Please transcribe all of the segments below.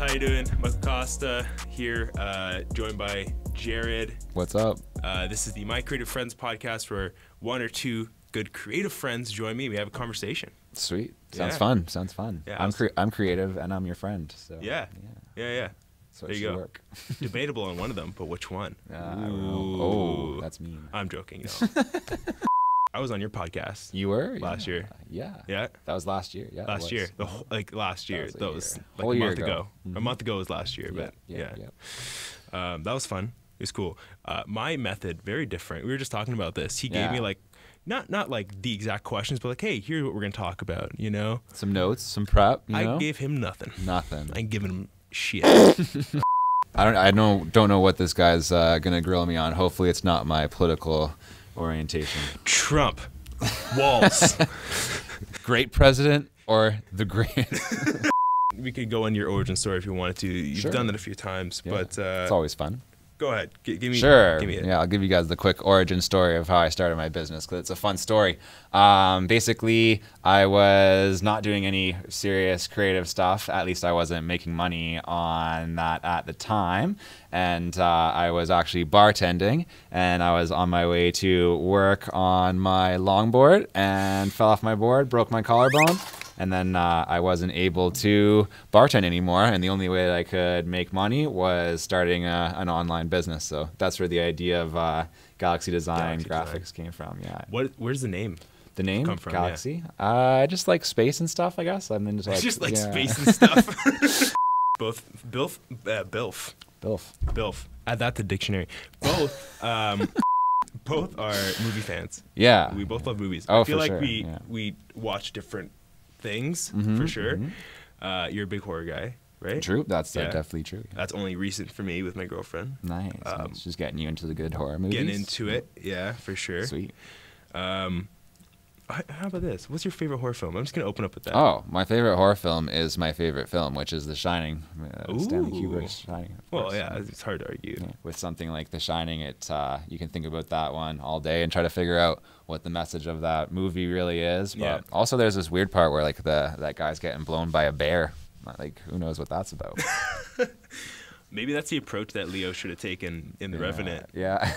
How you doing? Michael Costa here, joined by Jared. What's up? This is the My Creative Friends podcast where one or two good creative friends join me. We have a conversation. Sweet. Sounds fun. Sounds fun. Yeah, I'm creative and I'm your friend. So yeah. So there it you should go. work. Debatable on one of them, but which one? Oh, that's mean. I'm joking. No. I was on your podcast. You were? Last year. Yeah. Yeah. That was last year. Yeah. Last year. Last year. That was like whole a year month ago. Mm-hmm. A month ago was last year, but yeah. That was fun. It was cool. My method, very different. We were just talking about this. He gave me like, not like the exact questions, but like, hey, here's what we're going to talk about, you know? Some notes, some prep, you know? I gave him nothing. Nothing. I ain't giving him shit. I don't know what this guy's gonna grill me on. Hopefully it's not my political orientation. Trump. Walls. Great president or the great? We could go on your origin story if you wanted to. You've done that a few times, but it's always fun. Go ahead. Give me. Sure. Give me it. Yeah, I'll give you guys the quick origin story of how I started my business because it's a fun story. Basically, I was not doing any serious creative stuff. At least I wasn't making money on that at the time. And I was actually bartending, and I was on my way to work on my longboard and fell off my board, broke my collarbone. And then I wasn't able to bartend anymore, and the only way that I could make money was starting an online business. So that's where the idea of Galaxy Design Graphics came from. Yeah. Where's the name? The name come from, Galaxy? Just like space and stuff, I guess. I mean, just like space and stuff. Both Bilf. Add that to the dictionary. Both are movie fans. Yeah. We both love movies. Oh, I feel for like sure. we watch different things for sure. You're a big horror guy, right? True. That's definitely true. That's only recent for me with my girlfriend. Nice. Nice. Just getting you into the good horror movies. Getting into it, yeah, for sure. Sweet. How about this? What's your favorite horror film? I'm just gonna open up with that. Oh, my favorite horror film is my favorite film, which is The Shining. Stanley Kubrick's Shining. Well, yeah, it's hard to argue. Yeah. With something like The Shining, you can think about that one all day and try to figure out what the message of that movie really is. But also, there's this weird part where like that guy's getting blown by a bear. Like, who knows what that's about? Maybe that's the approach that Leo should have taken in The Revenant. Yeah,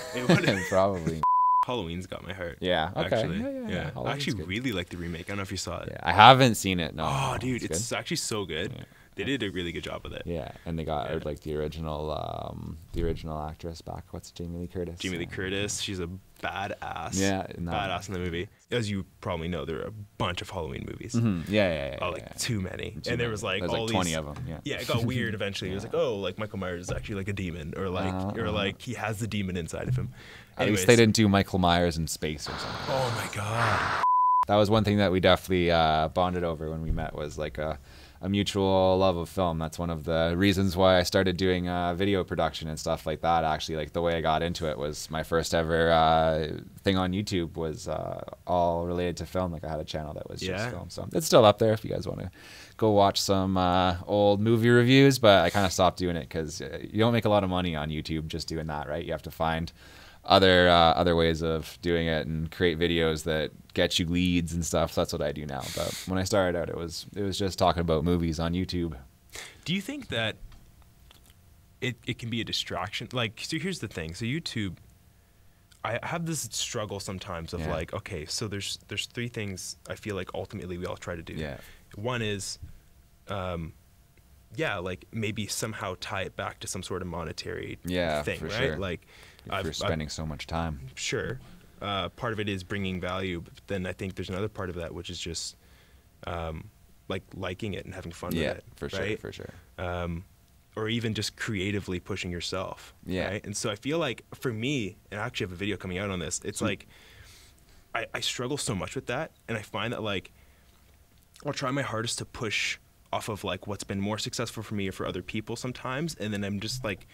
probably. Halloween's got my heart. Yeah, okay. Actually, yeah. I actually really like the remake. I don't know if you saw it. Yeah, I haven't seen it. No. Oh, dude, it's actually so good. Yeah. They did a really good job with it. Yeah, and they got like the original actress back. What's Jamie Lee Curtis? Jamie Lee Curtis. She's a badass. Yeah, badass in the movie. As you probably know, there are a bunch of Halloween movies. Yeah. Too many. And there was like all 20 of them. Yeah. Yeah, it got weird eventually. It was like, oh, like Michael Myers is actually like a demon, or like he has the demon inside of him. At least they didn't do Michael Myers in space or something. Oh my god. That was one thing that we definitely bonded over when we met, was like a mutual love of film. That's one of the reasons why I started doing video production and stuff like that. Actually, like the way I got into it was my first ever thing on YouTube was all related to film. Like I had a channel that was just film. So it's still up there if you guys want to go watch some old movie reviews, but I kind of stopped doing it because you don't make a lot of money on YouTube just doing that, right? You have to find other ways of doing it and create videos that get you leads and stuff. So that's what I do now. But when I started out, it was just talking about movies on YouTube. Do you think that it can be a distraction? Like, so here's the thing. So YouTube, I have this struggle sometimes of like, okay, so there's three things I feel like ultimately we all try to do. Yeah. One is, like maybe somehow tie it back to some sort of monetary thing, for right? Sure. Like, if you're spending so much time. Sure. Part of it is bringing value, but then I think there's another part of that which is just like liking it and having fun with it. Yeah, for sure. Or even just creatively pushing yourself. Yeah. Right? And so I feel like for me, and I actually have a video coming out on this, it's like I struggle so much with that, and I find that like I'll try my hardest to push off of like what's been more successful for me or for other people sometimes, and then I'm just like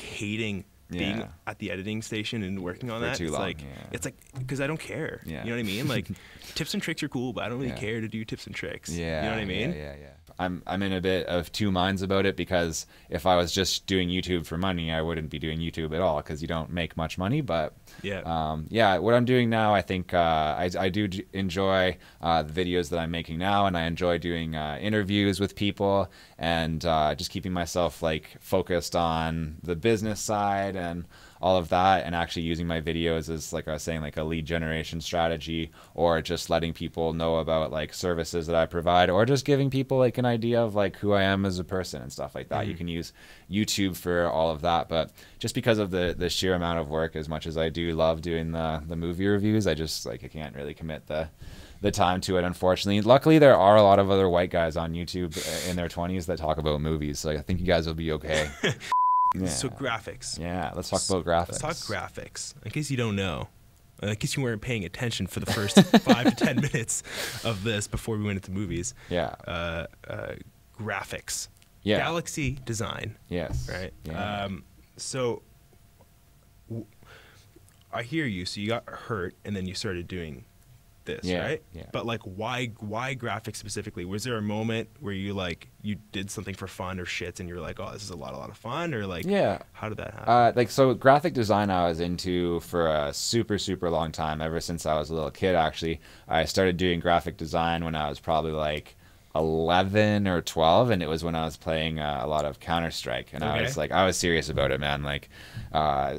hating being at the editing station and working on that. It's like because I don't care. You know what I mean? Like tips and tricks are cool, but I don't really care to do tips and tricks. You know what I mean? Yeah. I'm in a bit of two minds about it, because if I was just doing YouTube for money, I wouldn't be doing YouTube at all, because you don't make much money. But yeah, what I'm doing now, I think I do enjoy the videos that I'm making now, and I enjoy doing interviews with people, and just keeping myself like focused on the business side and all of that, and actually using my videos as, like I was saying, like a lead generation strategy, or just letting people know about like services that I provide, or just giving people like an idea of like who I am as a person and stuff like that. You can use YouTube for all of that, but just because of the sheer amount of work, as much as I do love doing the movie reviews, I just like I can't really commit the time to it, unfortunately. Luckily, there are a lot of other white guys on YouTube in their 20s that talk about movies, so I think you guys will be okay. Yeah. So graphics. Yeah, let's talk about graphics. Let's talk graphics. In case you don't know, in case you weren't paying attention for the first 5 to 10 minutes of this before we went into movies. Yeah. Graphics. Yeah. Galaxy design. Yes. Right. Yeah. So I hear you. So you got hurt, and then you started doing this, right? Yeah. But like, why graphics specifically? Was there a moment where you did something for fun or shits, and you're like, oh, this is a lot of fun, or like, how did that happen? So graphic design I was into for a super long time, ever since I was a little kid. Actually, I started doing graphic design when I was probably like 11 or 12, and it was when I was playing a lot of Counter-Strike, and I was serious about it, man. Like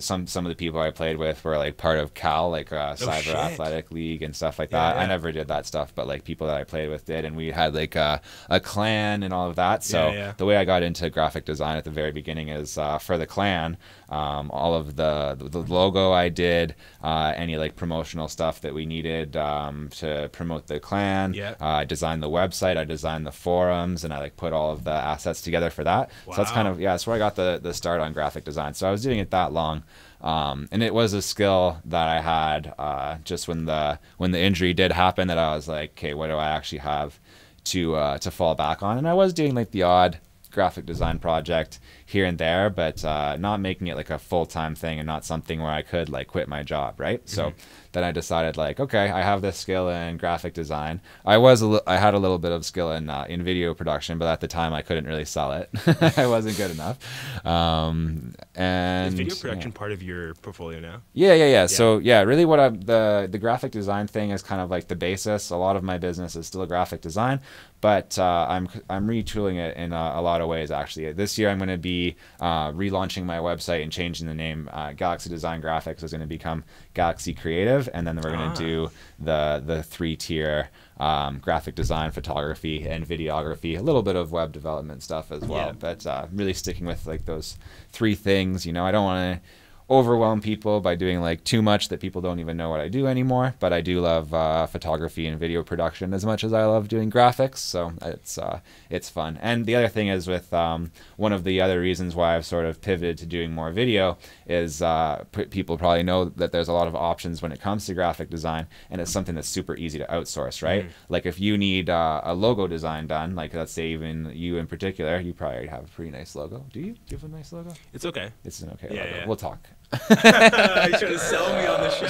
some of the people I played with were like part of Cal, like Cyber Athletic League and stuff like that. I never did that stuff, but like people that I played with did, and we had like a clan and all of that. So the way I got into graphic design at the very beginning is for the clan. All of the logo I did, any like promotional stuff that we needed to promote the clan. I designed the website, I designed the forums, and I like put all of the assets together for that. Wow. So that's kind of that's where I got the start on graphic design. So I was doing it that long, and it was a skill that I had just when the injury did happen, that I was like, okay, what do I actually have to fall back on? And I was doing like the odd graphic design project here and there, but not making it like a full-time thing, and not something where I could like quit my job, right? So then I decided like, okay, I have this skill in graphic design. I had a little bit of skill in video production, but at the time I couldn't really sell it. I wasn't good enough. And is video production part of your portfolio now? Yeah. So really what the graphic design thing is kind of like the basis. A lot of my business is still graphic design, but I'm retooling it in a lot of ways, actually. This year I'm going to be relaunching my website and changing the name. Galaxy Design Graphics is going to become Galaxy Creative, and then we're going to do the 3-tier graphic design, photography, and videography, a little bit of web development stuff as well. But really sticking with like those 3 things. You know, I don't want to overwhelm people by doing like too much that people don't even know what I do anymore, but I do love photography and video production as much as I love doing graphics, so it's fun. And the other thing is, with one of the other reasons why I've sort of pivoted to doing more video is people probably know that there's a lot of options when it comes to graphic design, and it's something that's super easy to outsource, right? Like if you need a logo design done, like let's say even you in particular, you probably have a pretty nice logo. Do you? Do you have a nice logo? It's okay. It's an okay logo. Yeah. We'll talk. You're trying to sell me on the show.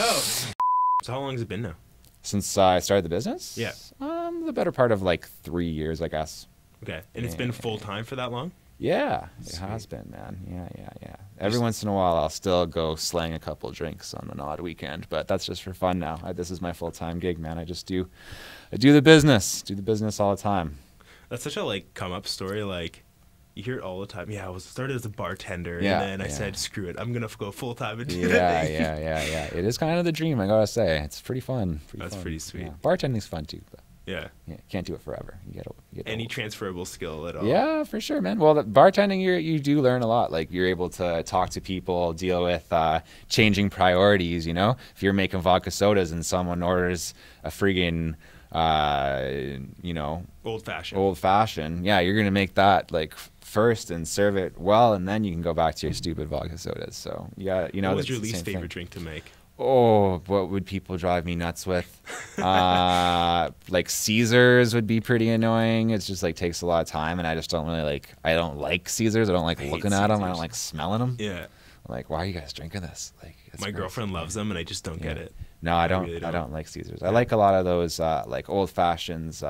So how long has it been now? Since I started the business? Yeah. The better part of like 3 years, I guess. Okay. And it's been full time for that long? Yeah, it has been, man. Yeah. Every once in a while, I'll still go slang a couple drinks on an odd weekend, but that's just for fun now. This is my full-time gig, man. I do the business all the time. That's such a like come up story, like. You hear it all the time. Yeah, I was started as a bartender, and then I said, screw it, I'm going to go full-time and do that. Yeah. It is kind of the dream, I got to say. It's pretty fun. That's pretty sweet. Yeah. Bartending's fun, too. But yeah. Can't do it forever. You get any transferable skill at all. Yeah, for sure, man. Well, the bartending, you do learn a lot. Like, you're able to talk to people, deal with changing priorities, you know? If you're making vodka sodas and someone orders a friggin', old fashioned, yeah, you're going to make that, like, first and serve it well, and then you can go back to your stupid vodka sodas. So what was your least favorite drink to make? Oh, what would people drive me nuts with? Like Caesars would be pretty annoying. It's just like takes a lot of time, and I just don't really like. I don't like Caesars. I don't like looking at them. I don't like smelling them. Yeah. Like, why are you guys drinking this? Like, my girlfriend loves them, and I just don't get it. No, I don't. really I don't. don't like Caesars. I like a lot of those like old fashions,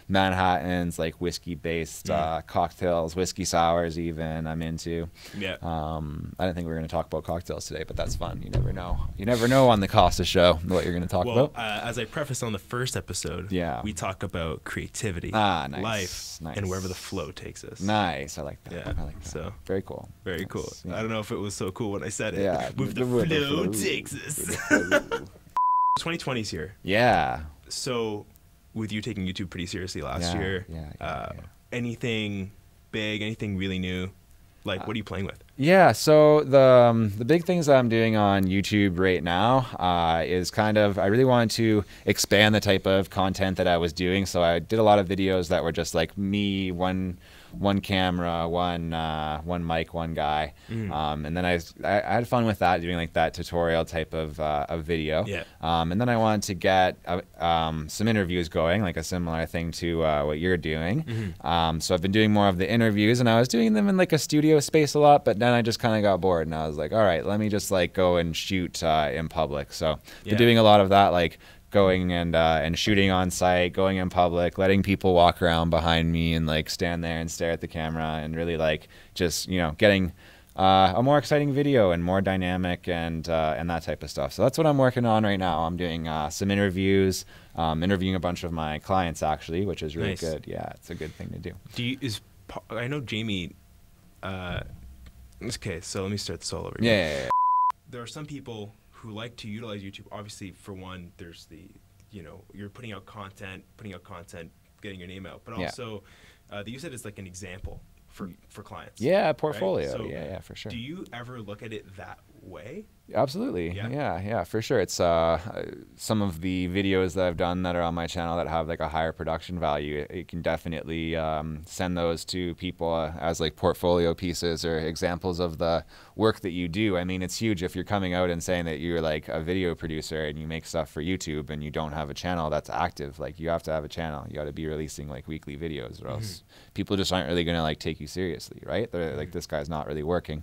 Manhattans, like whiskey based cocktails, whiskey sours. Even I'm into. Yeah. I didn't think we were going to talk about cocktails today, but that's fun. You never know. You never know on the Costa show what you're going to talk about. As I prefaced on the first episode, we talk about creativity, nice, life, nice. and wherever the flow takes us. Nice. I like that. Yeah. I like that. So very cool. Very nice. cool. Yeah. I don't know if it was so cool when I said it. Yeah. With the flow takes us. 2020's here. Yeah. So, with you taking YouTube pretty seriously last year, anything big, anything really new? Like, what are you playing with? Yeah, so the big things that I'm doing on YouTube right now is kind of, I really wanted to expand the type of content that I was doing. So I did a lot of videos that were just like me, one camera, one mic, one guy, and then I had fun with that, doing like that tutorial type of video. Yeah. And then I wanted to get some interviews going, like a similar thing to what you're doing. So I've been doing more of the interviews, and I was doing them in like a studio space a lot, but then I just kind of got bored, and I was like, all right, let me just like go and shoot in public. So been doing a lot of that, like going and shooting on site, going in public, letting people walk around behind me and like stand there and stare at the camera, and really like just, you know, getting a more exciting video and more dynamic and that type of stuff. So that's what I'm working on right now. I'm doing some interviews, interviewing a bunch of my clients actually, which is really good. Yeah, it's a good thing to do. I know Jamie. Okay, so let me start this all over. Yeah. There are some people who like to utilize YouTube. Obviously, for one, there's the, you know, you're putting out content, getting your name out, but also they use it as like an example for clients. Yeah, portfolio. Right? So yeah, for sure. Do you ever look at it that way? Absolutely. Yeah, for sure. It's some of the videos that I've done that are on my channel that have like a higher production value. You can definitely send those to people as like portfolio pieces or examples of the work that you do. I mean, it's huge if you're coming out and saying that you're like a video producer and you make stuff for YouTube and you don't have a channel that's active. Like, you have to have a channel. You got to be releasing like weekly videos, or else people just aren't really gonna like take you seriously, right? They're like, this guy's not really working.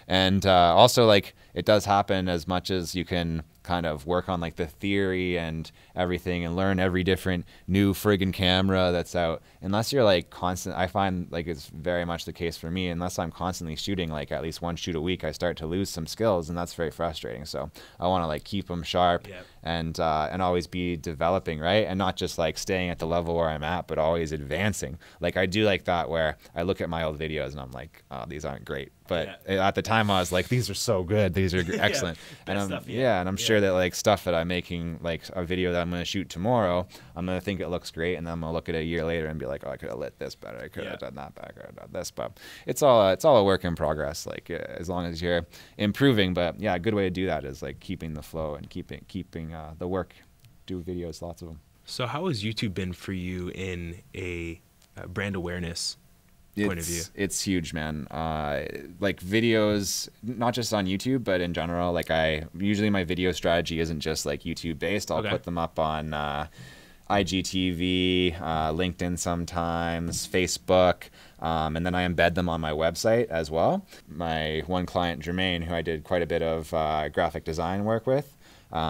And also, like, it does happen as much as you can kind of work on like the theory and everything and learn every different new friggin' camera that's out. Unless you're like constant, I find like it's very much the case for me, unless I'm constantly shooting like at least one shoot a week, I start to lose some skills, and that's very frustrating. So I want to like keep them sharp and always be developing, right? And not just like staying at the level where I'm at, but always advancing. Like, I do like that, where I look at my old videos and I'm like, oh, these aren't great. But at the time I was like, these are so good. These are excellent. And I'm sure that like stuff that I'm making, like a video that I'm going to shoot tomorrow, I'm going to think it looks great, and then I'm going to look at it a year later and be like, oh, I could have lit this better. I could have done that better. I could have done this. But it's all a work in progress, like as long as you're improving. But yeah, a good way to do that is like keeping the flow and keeping the work. Do videos, lots of them. So how has YouTube been for you in a brand awareness point of view? It's huge, man. Like videos, not just on YouTube, but in general. Like, usually my video strategy isn't just like YouTube based. I'll put them up on IGTV, LinkedIn sometimes, Facebook, and then I embed them on my website as well. My one client, Jermaine, who I did quite a bit of graphic design work with,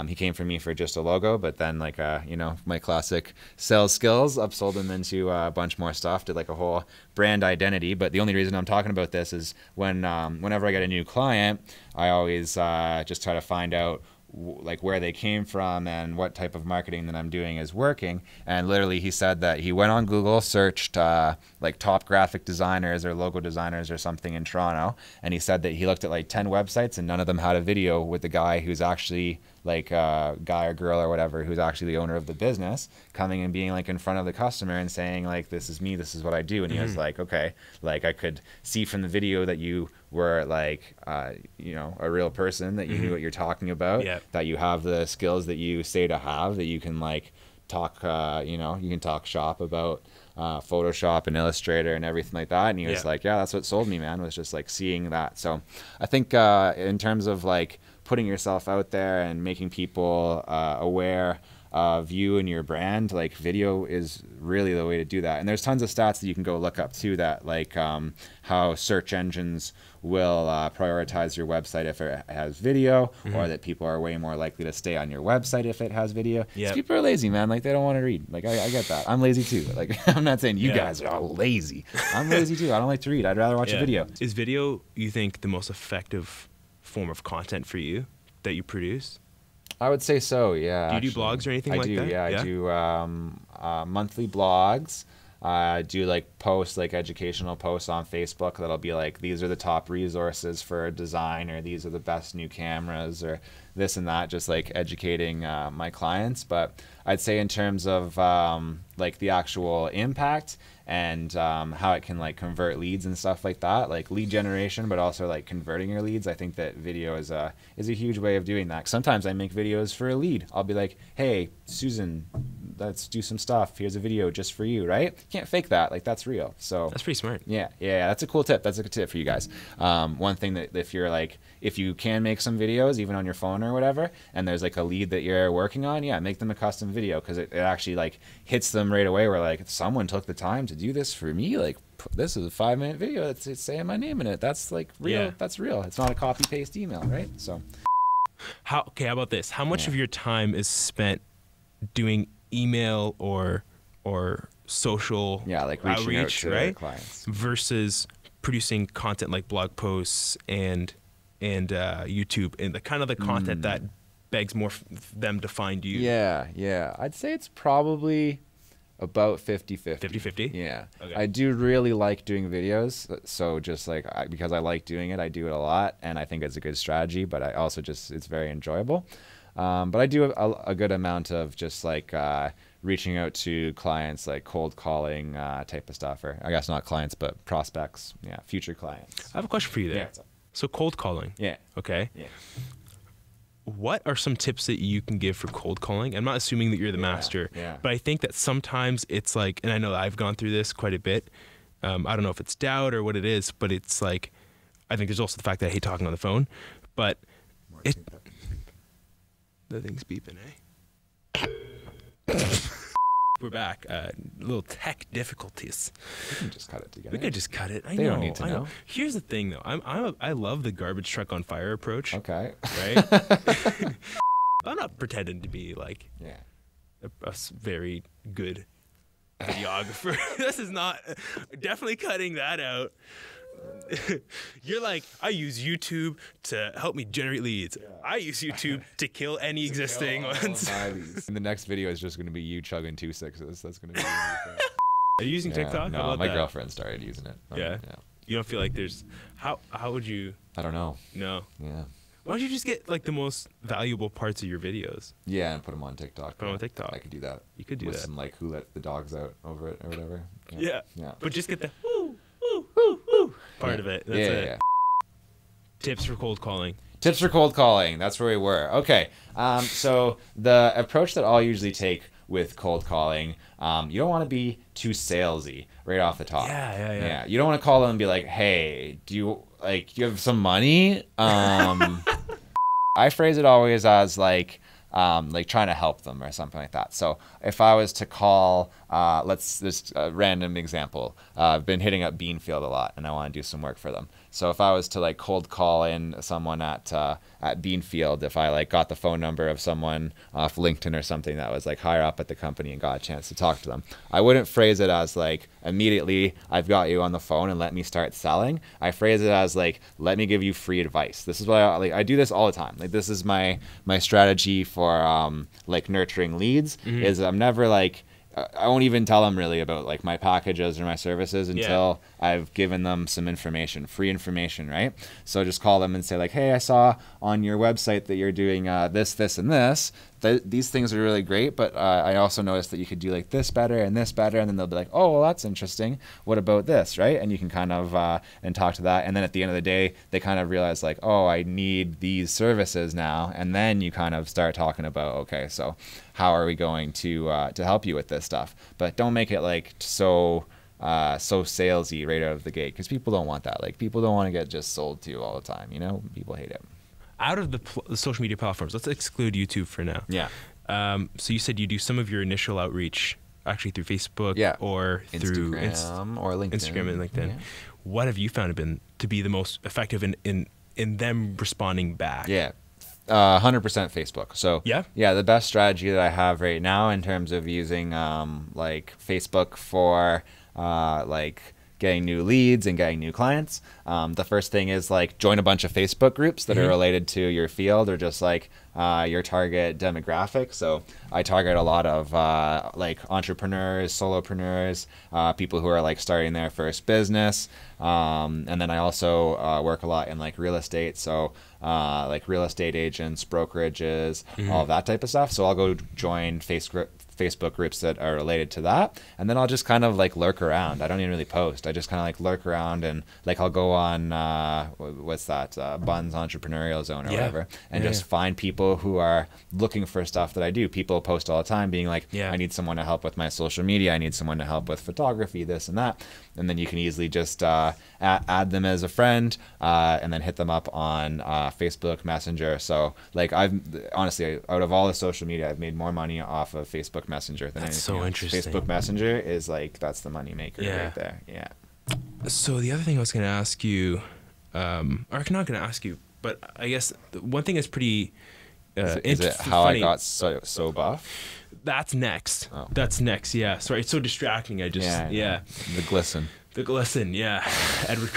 he came from me for just a logo, but then like, you know, my classic sales skills, upsold him into a bunch more stuff, did like a whole brand identity. But the only reason I'm talking about this is whenever I get a new client, I always just try to find out like where they came from and what type of marketing that I'm doing is working. And literally he said that he went on Google, searched like top graphic designers or logo designers or something in Toronto, and he said that he looked at like 10 websites and none of them had a video with the guy who's actually like a guy or girl or whatever who's actually the owner of the business coming and being like in front of the customer and saying like, this is me, this is what I do. And he was like, okay, like I could see from the video that you were like, you know, a real person, that you knew what you're talking about, that you have the skills that you say to have, that you can like talk, you know, you can talk shop about Photoshop and Illustrator and everything like that. And he was like, yeah, that's what sold me, man, was just like seeing that. So I think in terms of like putting yourself out there and making people aware of you and your brand, like video is really the way to do that. And there's tons of stats that you can go look up too, that like how search engines will prioritize your website if it has video, or that people are way more likely to stay on your website if it has video. Yep. People are lazy, man. Like, they don't want to read. Like, I get that. I'm lazy too. Like, I'm not saying you guys are all lazy. I'm lazy too. I don't like to read. I'd rather watch a video. Is video, you think, the most effective form of content for you that you produce? I would say so, yeah. Do you do blogs or anything like that? Yeah, I do monthly blogs. I do like posts, like educational posts on Facebook that'll be like, these are the top resources for design, or these are the best new cameras, or this and that, just like educating my clients. But I'd say in terms of like the actual impact and how it can like convert leads and stuff like that, like lead generation, but also like converting your leads, I think that video is a huge way of doing that. Sometimes I make videos for a lead. I'll be like, hey, Susan, let's do some stuff. Here's a video just for you, right? Can't fake that. Like, that's real. So that's pretty smart. Yeah, that's a cool tip. That's a good tip for you guys. One thing that if you can make some videos, even on your phone or whatever, and there's like a lead that you're working on, make them a custom video, because it actually like hits them right away, where like, someone took the time to do this for me. Like, this is a 5-minute video that's saying my name in it. That's like real. Yeah. That's real. It's not a copy paste email, right? So how about this? How much of your time is spent doing email or social like reaching out outreach, to right, clients, versus producing content like blog posts and YouTube, and the kind of the content that begs more them to find you? Yeah. I'd say it's probably about 50-50. 50-50? Yeah. Okay. I do really like doing videos, so just like because I like doing it, I do it a lot, and I think it's a good strategy, but I also it's very enjoyable. But I do a good amount of just like reaching out to clients, like cold calling type of stuff, or I guess not clients, but prospects, future clients. I have a question for you there. Yeah. So cold calling. Yeah. Okay. Yeah. What are some tips that you can give for cold calling? I'm not assuming that you're the master, but I think that sometimes it's like, and I know I've gone through this quite a bit. I don't know if it's doubt or what it is, but it's like, I think there's also the fact that I hate talking on the phone, but the thing's beeping, eh? We're back. Little tech difficulties. We can just cut it together. We could just cut it. They don't need to know. Here's the thing, though. I love the garbage truck on fire approach. Okay. Right. I'm not pretending to be like a very good videographer. This is not. Definitely cutting that out. You're like, I use YouTube to help me generate leads. I use YouTube to kill any existing ones. And the next video is just going to be you chugging 2 6s. That's going to be really fun. Are you using TikTok? No, my girlfriend started using it. Yeah. You don't feel like there's how would you? I don't know. No. Yeah. Why don't you just get like the most valuable parts of your videos? Yeah, and put them on TicTok. Put them on TikTok. I could do that. You could do with that. some like who let the dogs out over it or whatever. Yeah. But just get the part of it. That's it. Yeah. Tips for cold calling. Tips for cold calling. That's where we were. Okay. So the approach that I'll usually take with cold calling, you don't want to be too salesy right off the top. Yeah. You don't want to call them and be like, "Hey, do you have some money?" I phrase it always as like trying to help them or something like that. So if I was to call, let's just a random example. I've been hitting up Beanfield a lot, and I want to do some work for them. So if I was to like cold call in someone at Beanfield, if I like got the phone number of someone off LinkedIn or something that was like higher up at the company and got a chance to talk to them, I wouldn't phrase it as like immediately I've got you on the phone and let me start selling. I phrase it as like, let me give you free advice. This is what I do this all the time. Like, this is my strategy for like nurturing leads. Is I'm never like, I won't even tell them really about like my packages or my services until I've given them some information, free information, right? So just call them and say like, hey, I saw on your website that you're doing this, this, and this. These things are really great, but I also noticed that you could do like this better, and then they'll be like, oh, well, that's interesting. What about this, right? And you can kind of and talk to that, and then at the end of the day, they kind of realize like, oh, I need these services now, and then you kind of start talking about, okay, so how are we going to help you with this stuff? But don't make it like so salesy right out of the gate, because people don't want that. Like, people don't want to get just sold to all the time. People hate it. Out of the social media platforms, let's exclude YouTube for now. Yeah. So you said you do some of your initial outreach actually through Facebook or through Instagram or LinkedIn. Instagram and LinkedIn. Yeah. What have you found to be the most effective in them responding back? 100% Facebook. So the best strategy that I have right now in terms of using like Facebook for like getting new leads and getting new clients. The first thing is like join a bunch of Facebook groups that are related to your field or just like your target demographic. So I target a lot of like entrepreneurs, solopreneurs, people who are like starting their first business. And then I also work a lot in like real estate. So like real estate agents, brokerages, all of that type of stuff. So I'll go join Facebook groups that are related to that, and then I'll just kind of like lurk around. I don't even really post. I just kind of like lurk around, and like I'll go on what's that, Buns Entrepreneurial Zone or whatever, and just find people who are looking for stuff that I do. People post all the time being like, I need someone to help with my social media, I need someone to help with photography, this and that, and then you can easily just add them as a friend, and then hit them up on Facebook Messenger. So like I've honestly, out of all the social media, I've made more money off of Facebook Messenger than anything so else. interesting. Facebook Messenger is like, that's the money maker right there. Yeah. So the other thing I was going to ask you, or I'm not going to ask you, but I guess one thing is pretty is it how funny. I got so buff? That's next. Oh. That's next. Yeah. Sorry, it's so distracting. I just The glisten. The glisten. Yeah. Edward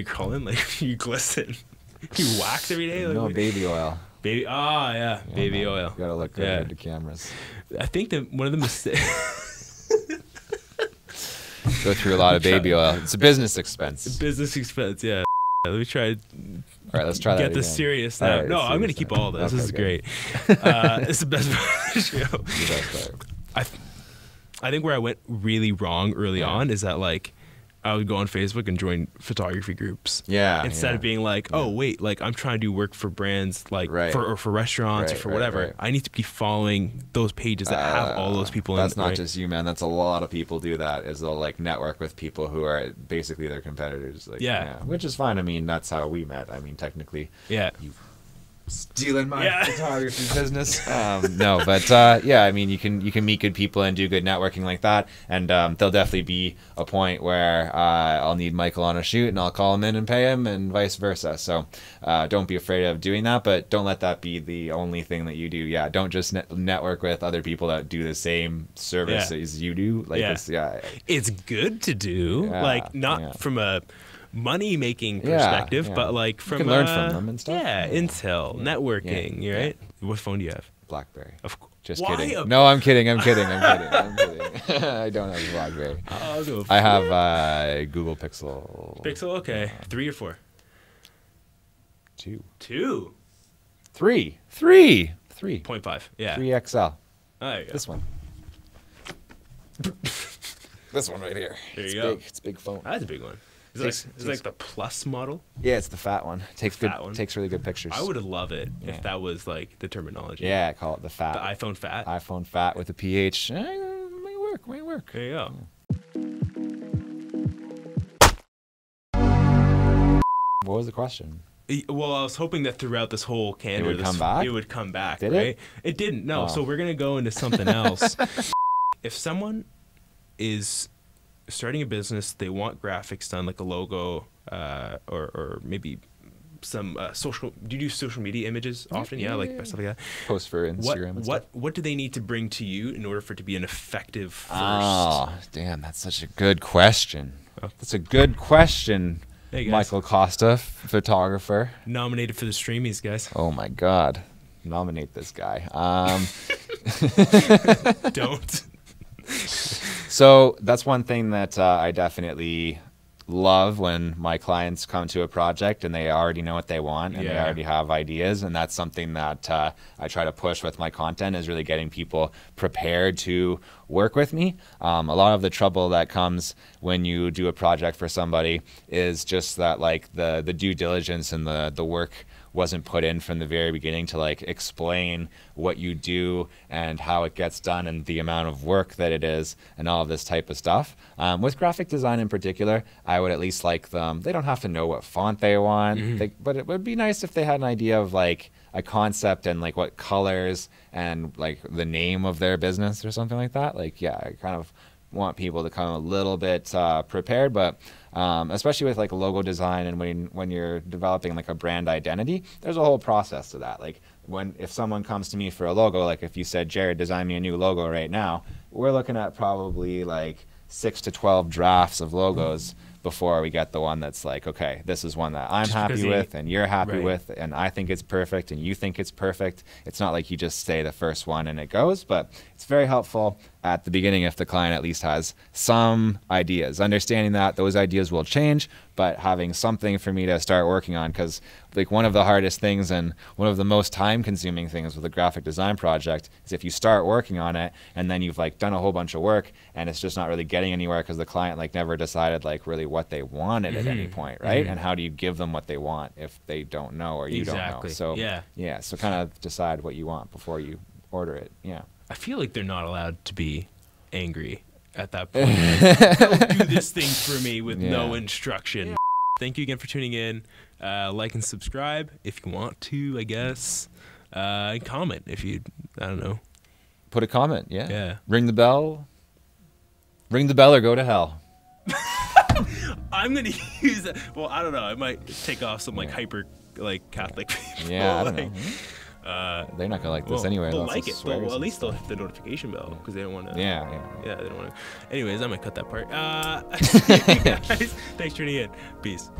Cullen, like you glisten. You wax every day. Like, no, baby oil. Baby. Baby oil. You gotta look good at the cameras. I think that one of the mistakes. Go through a lot of baby oil. It's a business expense. Business expense. Yeah. Let me try. All right, let's try that. Get this serious now. Right, no, I'm going to keep all this. This is great. It's the best part of the show. The best part. I think where I went really wrong early on is that like I would go on Facebook and join photography groups. Instead of being like, oh wait, like I'm trying to do work for brands, like for restaurants or for whatever. I need to be following those pages that have all those people. That's not just you, man. That's a lot of people do that. Is they'll like network with people who are basically their competitors. Like, which is fine. I mean, that's how we met. I mean, technically, you stealing my photography business. No, but I mean, you can meet good people and do good networking like that, and there'll definitely be a point where I'll need Michael on a shoot and I'll call him in and pay him, and vice versa. So don't be afraid of doing that, but don't let that be the only thing that you do. Don't just network with other people that do the same service as you do. Like it's good to do, like not from a money-making perspective, but like from you can learn from them and stuff. Intel, networking, right? What phone do you have? BlackBerry. Of course. Just kidding. No, I'm kidding. I don't have a BlackBerry. I have Google Pixel. Pixel, okay. 3 or 4? 2. 2. 3. 3.5. Yeah. 3 XL. Oh, there you go. This one. This one right here. There you go. Big. It's a big phone. That's a big one. It's like the plus model. Yeah, it's the fat one. Takes really good pictures. I would love it if that was like the terminology. Yeah, call it the fat. The iPhone fat. iPhone fat with a PH. May work. There you go. What was the question? Well, I was hoping that throughout this whole candor, it would come back. Did right? it? It didn't. No. So we're gonna go into something else. If someone is starting a business, they want graphics done, like a logo, or maybe some social. Do you do social media images often? Yeah, like stuff like that. Post for Instagram. What do they need to bring to you in order for it to be an effective first? Oh, damn, that's such a good question. That's a good question. Hey, Michael Costa, photographer, nominated for the Streamies, guys. Oh my God, nominate this guy. Don't. So that's one thing that I definitely love when my clients come to a project and they already know what they want and they already have ideas, and that's something that I try to push with my content, is really getting people prepared to work with me. A lot of the trouble that comes when you do a project for somebody is just that like the due diligence and the work wasn't put in from the very beginning to like explain what you do and how it gets done and the amount of work that it is and all of this type of stuff. With graphic design in particular, I would at least like them. They don't have to know what font they want, but it would be nice if they had an idea of like a concept and like what colors and like the name of their business or something like that, like, yeah, I kind of want people to come a little bit prepared, but especially with like logo design and when you're developing like a brand identity, there's a whole process to that. Like if someone comes to me for a logo, like if you said, Jared, design me a new logo right now, we're looking at probably like 6 to 12 drafts of logos before we get the one that's like, okay, this is one that I'm happy with and you're happy with and I think it's perfect and you think it's perfect. It's not like you just say the first one and it goes, but it's very helpful at the beginning if the client at least has some ideas, understanding that those ideas will change, but having something for me to start working on. Because like one of the hardest things and one of the most time consuming things with a graphic design project is if you start working on it and then you've like done a whole bunch of work and it's just not really getting anywhere because the client like never decided like really what they wanted at any point, right? And how do you give them what they want if they don't know or you don't know? So yeah, so kind of decide what you want before you order it. Yeah. I feel like they're not allowed to be angry at that point. Like, don't do this thing for me with no instruction. Thank you again for tuning in. Like and subscribe if you want to, I guess. And comment if you, I don't know. Put a comment, yeah. Yeah. Ring the bell. Ring the bell or go to hell. I'm going to use that. Well, I don't know. I might take off some like hyper like Catholic people. Yeah, I don't like, know. They're not gonna like this anyway. They'll like it. Well, at least they'll hit the notification bell because they don't want to. Yeah, they don't want to. Anyways, I'm gonna cut that part. Guys, thanks for tuning in. Peace.